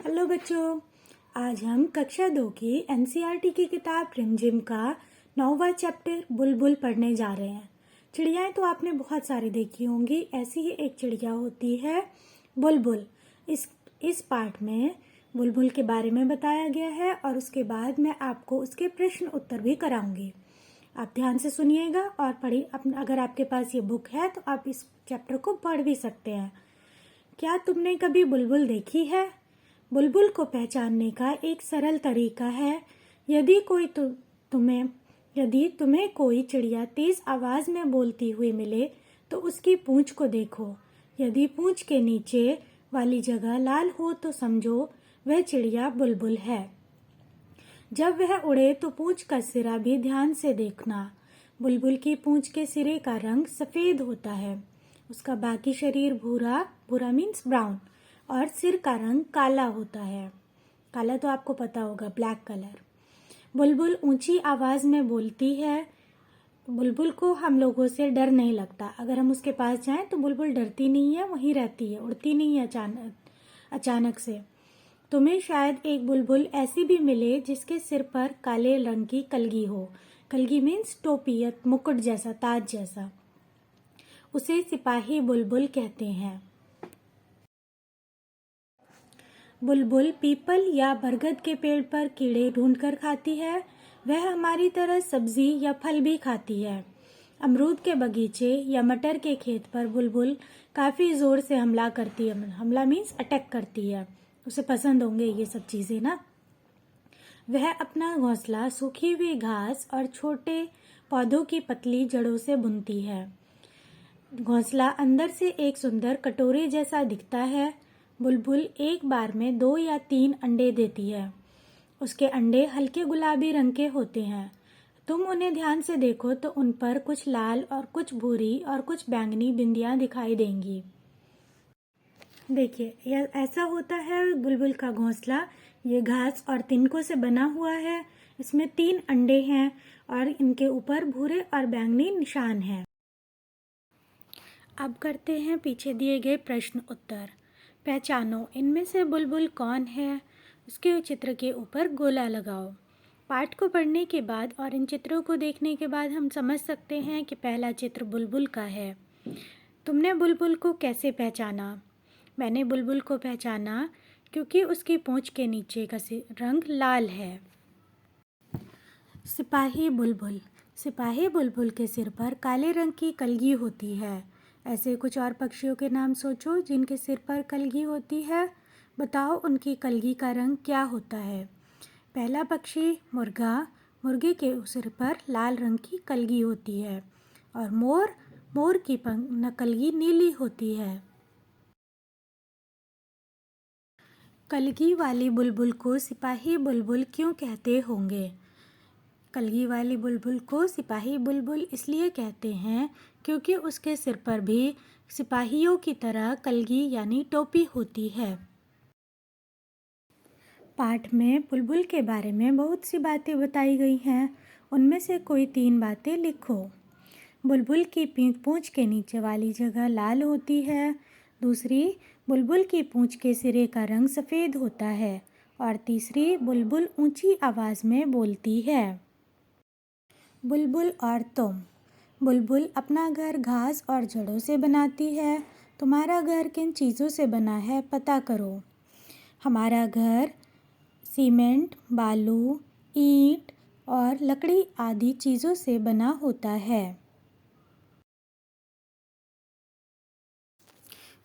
Hello बच्चों, आज हम कक्षा 2 की एनसीईआरटी की किताब रिमझिम का 9वां चैप्टर बुलबुल पढ़ने जा रहे हैं। चिड़ियाएं तो आपने बहुत सारी देखी होंगी, ऐसी ही एक चिड़िया होती है बुलबुल। इस पाठ में बुलबुल के बारे में बताया गया है और उसके बाद मैं आपको उसके प्रश्न उत्तर भी कराऊंगी। आप ध्यान से सुनिएगा और अगर आपके पास ये बुक है तो आप इस चैप्टर को पढ़ भी सकते हैं। क्या तुमने कभी बुलबुल देखी है? बुलबुल को पहचानने का एक सरल तरीका है। यदि तुम्हें कोई चिड़िया तेज आवाज में बोलती हुई मिले तो उसकी पूंछ को देखो। यदि पूंछ के नीचे वाली जगह लाल हो तो समझो वह चिड़िया बुलबुल है। जब वह उड़े तो पूंछ का सिरा भी ध्यान से देखना। बुलबुल की पूंछ के सिरे का रंग सफेद होता है। उसका बाकी शरीर भूरा मीन्स ब्राउन और सिर का रंग काला होता है। काला तो आपको पता होगा, ब्लैक कलर। बुलबुल ऊंची आवाज में बोलती है। बुलबुल को हम लोगों से डर नहीं लगता। अगर हम उसके पास जाएं तो बुलबुल डरती नहीं है, वहीं रहती है, उड़ती नहीं है अचानक से। तुम्हें शायद एक बुलबुल ऐसी भी मिले जिसके सिर पर काले रंग की कलगी हो। कलगी मीन्स टोपी या मुकुट जैसा, ताज जैसा। उसे सिपाही बुलबुल कहते हैं। बुलबुल पीपल या बरगद के पेड़ पर कीड़े ढूंढकर खाती है। वह हमारी तरह सब्जी या फल भी खाती है। अमरूद के बगीचे या मटर के खेत पर बुलबुल काफी जोर से हमला करती है। हमला मीन्स अटैक करती है। उसे पसंद होंगे ये सब चीजें ना। वह अपना घोंसला सूखी हुई घास और छोटे पौधों की पतली जड़ों से बुनती है। घोंसला अंदर से एक सुंदर कटोरे जैसा दिखता है। बुलबुल एक बार में 2 या 3 अंडे देती है। उसके अंडे हल्के गुलाबी रंग के होते हैं। तुम उन्हें ध्यान से देखो तो उन पर कुछ लाल और कुछ भूरी और कुछ बैंगनी बिंदियां दिखाई देंगी। देखिए, यह ऐसा होता है बुलबुल का घोंसला। ये घास और तिनकों से बना हुआ है। इसमें 3 अंडे हैं और इनके ऊपर भूरे और बैंगनी निशान हैं। अब करते हैं पीछे दिए गए प्रश्न उत्तर। पहचानो, इनमें से बुलबुल कौन है? उसके चित्र के ऊपर गोला लगाओ। पाठ को पढ़ने के बाद और इन चित्रों को देखने के बाद हम समझ सकते हैं कि पहला चित्र बुलबुल का है। तुमने बुलबुल को कैसे पहचाना? मैंने बुलबुल को पहचाना क्योंकि उसकी पूंछ के नीचे का रंग लाल है। सिपाही बुलबुल। सिपाही बुलबुल के सिर पर काले रंग की कलगी होती है। ऐसे कुछ और पक्षियों के नाम सोचो जिनके सिर पर कलगी होती है। बताओ उनकी कलगी का रंग क्या होता है। पहला पक्षी मुर्गा। मुर्गे के सिर पर लाल रंग की कलगी होती है और मोर की कलगी नीली होती है। कलगी वाली बुलबुल को सिपाही बुलबुल क्यों कहते होंगे? कलगी वाली बुलबुल को सिपाही बुलबुल इसलिए कहते हैं क्योंकि उसके सिर पर भी सिपाहियों की तरह कलगी यानी टोपी होती है। पाठ में बुलबुल के बारे में बहुत सी बातें बताई गई हैं। उनमें से कोई 3 बातें लिखो। बुलबुल की पूंछ के नीचे वाली जगह लाल होती है। दूसरी, बुलबुल की पूंछ के सिरे का रंग सफ़ेद होता है। और तीसरी, बुलबुल ऊंची आवाज़ में बोलती है। बुलबुल और तुम। बुलबुल अपना घर घास और जड़ों से बनाती है। तुम्हारा घर किन चीज़ों से बना है पता करो। हमारा घर सीमेंट, बालू, ईंट और लकड़ी आदि चीज़ों से बना होता है।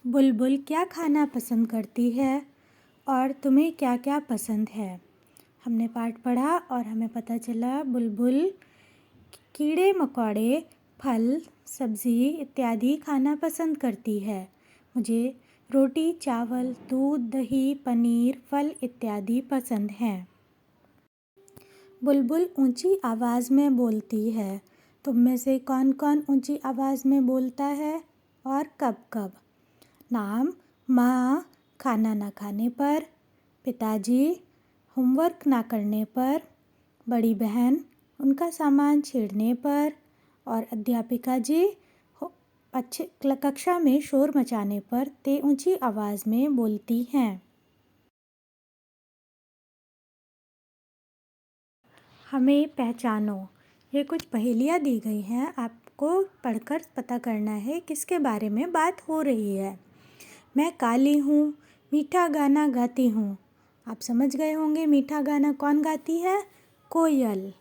बुलबुल क्या खाना पसंद करती है और तुम्हें क्या क्या पसंद है? हमने पाठ पढ़ा और हमें पता चला बुलबुल कीड़े मकोड़े, फल, सब्जी इत्यादि खाना पसंद करती है। मुझे रोटी, चावल, दूध, दही, पनीर, फल इत्यादि पसंद हैं। बुलबुल ऊंची आवाज़ में बोलती है। तुम में से कौन कौन ऊंची आवाज़ में बोलता है और कब कब? नाम: माँ खाना ना खाने पर, पिताजी होमवर्क ना करने पर, बड़ी बहन उनका सामान छेड़ने पर और अध्यापिका जी अच्छे कक्षा में शोर मचाने पर ते ऊंची आवाज़ में बोलती हैं। हमें पहचानो। ये कुछ पहेलियाँ दी गई हैं, आपको पढ़कर पता करना है किसके बारे में बात हो रही है। मैं काली हूँ, मीठा गाना गाती हूँ। आप समझ गए होंगे मीठा गाना कौन गाती है? कोयल।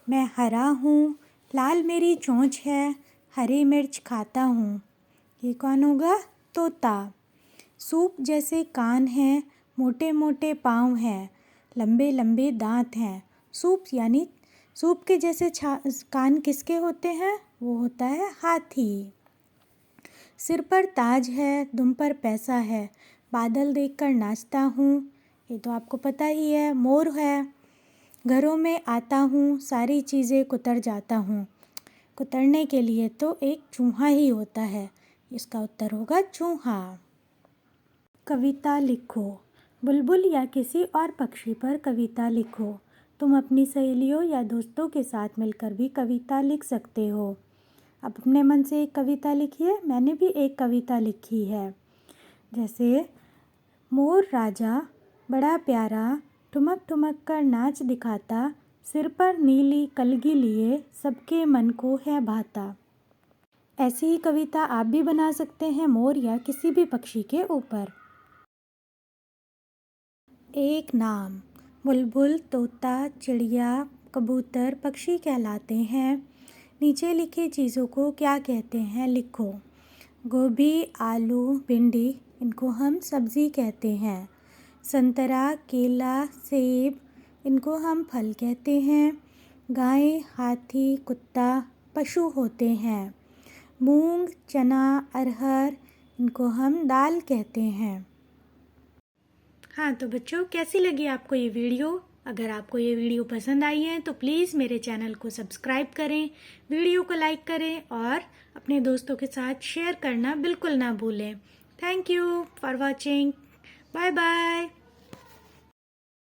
मैं हरा हूँ, लाल मेरी चोंच है, हरी मिर्च खाता हूँ। ये कौन होगा? तोता। सूप जैसे कान हैं, मोटे मोटे पाँव हैं, लंबे लंबे दांत हैं। सूप यानी सूप के जैसे कान किसके होते हैं? वो होता है हाथी। सिर पर ताज है, दुम पर पैसा है, बादल देखकर नाचता हूँ। ये तो आपको पता ही है। मोर है। घरों में आता हूँ, सारी चीज़ें कुतर जाता हूँ। कुतरने के लिए तो एक चूहा ही होता है। इसका उत्तर होगा चूहा। कविता लिखो। बुलबुल या किसी और पक्षी पर कविता लिखो। तुम अपनी सहेलियों या दोस्तों के साथ मिलकर भी कविता लिख सकते हो। अब अपने मन से एक कविता लिखिए। मैंने भी एक कविता लिखी है। जैसे मोर राजा बड़ा प्यारा, ठुमक ठुमक कर नाच दिखाता, सिर पर नीली कलगी लिए, सबके मन को है भाता। ऐसी ही कविता आप भी बना सकते हैं मोर या किसी भी पक्षी के ऊपर। एक नाम। बुलबुल, तोता, चिड़िया, कबूतर पक्षी कहलाते हैं। नीचे लिखी चीज़ों को क्या कहते हैं लिखो। गोभी, आलू, भिंडी, इनको हम सब्ज़ी कहते हैं। संतरा, केला, सेब, इनको हम फल कहते हैं। गाय, हाथी, कुत्ता पशु होते हैं। मूंग, चना, अरहर, इनको हम दाल कहते हैं। हाँ तो बच्चों, कैसी लगी आपको ये वीडियो? अगर आपको ये वीडियो पसंद आई है तो प्लीज़ मेरे चैनल को सब्सक्राइब करें, वीडियो को लाइक करें और अपने दोस्तों के साथ शेयर करना बिल्कुल ना भूलें। Thank you for watching. Bye bye.